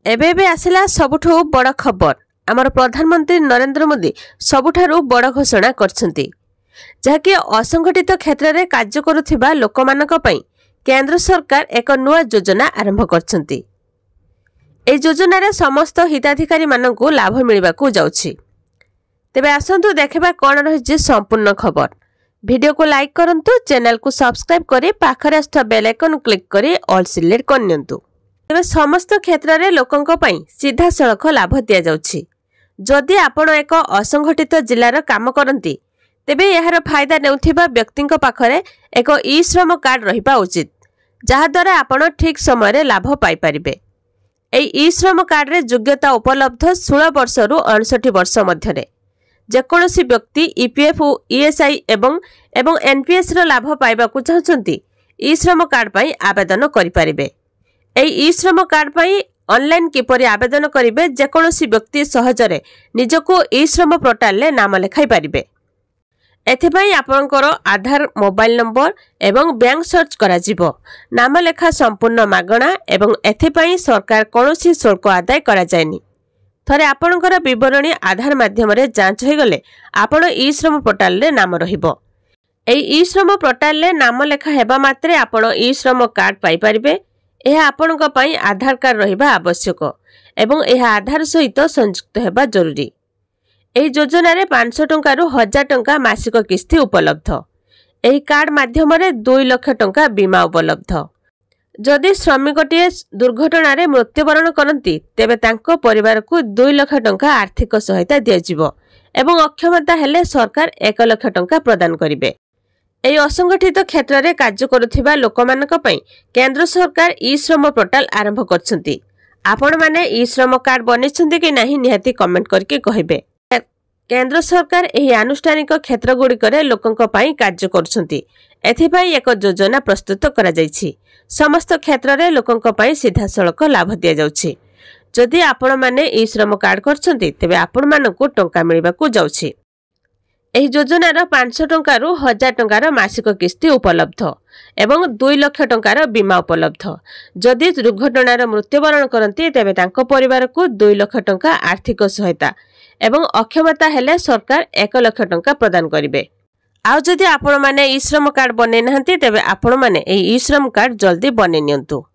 एबे एबे आसिला सबुठु बड़ खबर आमर प्रधानमंत्री नरेंद्र मोदी सबुठारु बड़ घोषणा करछंती जहाँकि असंगठित क्षेत्र में कार्य करुथिबा लोकमानक पई केंद्र सरकार एक नुआ योजना आरंभ करछंती। ए योजना रे समस्त हिताधिकारी मानकु लाभ मिलबाकू जाउछि। तेबे आसंतु देखबा कोन रहिछि संपूर्ण खबर। वीडियो को लाइक करंतु, चैनल को सब्सक्राइब करी पाखरे आस्था बेल आइकन क्लिक करी ऑल सिलेक्ट करनियंतु। तेबे समस्त क्षेत्र में लोकंक पई सीधा सड़क लाभ दिया जाउछि। जदि आपण एक असंगठित जिल्लार काम करंती तेबे यार फायदा नेउथिबा व्यक्तिंक पाखरे एक ई श्रम कार्ड रहिबा उचित, जहा द्वारा आपण ठीक समय रे लाभ पाई परिबे। एई ई श्रम कार्ड रे योग्यता उपलब्ध 16 वर्ष रु 59 वर्ष मध्यरे जेकोसी व्यक्ति ईपीएफ ईएसआई एवं एनपीएस रो लाभ पाइबाकू चाहछंती ई श्रम कार्ड पई आवेदन करि परिबे। एई ई श्रम कार्ड पई ऑनलाइन किपरि आवेदन करिवे जेकोसी व्यक्ति सहजरे निजको ई श्रम पोर्टल ले नाम लेखाई परिबे। एथिपाई आपनकर आधार मोबाइल नंबर एवं बैंक सर्च करा जिवो। नाम लेखा संपूर्ण मागणा एवं एथिपाई सरकार कोनोसी शुल्क आदाय करा जायनी। थरे आपनकर विवरणी आधार माध्यम रे जांच होई गले आपण ई श्रम पोर्टल ले नाम रहिबो। एई ई श्रम पोर्टल ले नाम लेखा हेबा मात्रे आपण ई श्रम कार्ड पाई परिबे। एहा आपनक पई आधार कार्ड रहिबा आवश्यक एवं एहा आधार सहित संयुक्त हेबा जरूरी। एही योजना रे 500 टंका रु 1000 टंका मासिक किस्ती उपलब्ध। एही कार्ड माध्यम रे 2 लाख टंका बीमा उपलब्ध। जदि श्रमिकटीए दुर्घटना रे मृत्युवरण करंती तेबे तांको परिवार को 2 लाख टंका आर्थिक सहायता दिया जिवो एवं अक्षमता हेले सरकार 1 लाख टंका प्रदान करिवे। एही असंगठित क्षेत्र में कार्य करुथिबा लोकमानक पई केंद्र सरकार ई श्रम पोर्टल आरंभ करछंती। आपण माने ई श्रम कार्ड बनेछंती कि नाही निहाती कमेंट करके कहिबे। केंद्र सरकार एही आनुष्ठानिक क्षेत्र गुड़िकरे लोकंक पई कार्य करछंती। एथिपाई एक योजना प्रस्तुत करा जायछि। समस्त क्षेत्र में लोकंक पई सीधा सड़क लाभ दिया जाउछि। जदि आपण माने ई श्रम कार्ड करछंती तेबे आपण मानकु टंका मिलिबाकू जाउछि। एही योजनार 500 टंका रु 1000 टंकार मासिक किस्ती उपलब्ध एवं 2 लाख टंकार बीमा उपलब्ध। जदि दुर्घटनार मृत्युवरण करंती तेबे तांको परिवार को 2 लाख टंका आर्थिक सहायता एवं अक्षमता हेले सरकार 1 लाख टंका प्रदान करिवे। आउ जदि आपण माने ई श्रम कार्ड बने नहंती तेबे आपण माने एही ई श्रम कार्ड जल्दी बने नियंतु।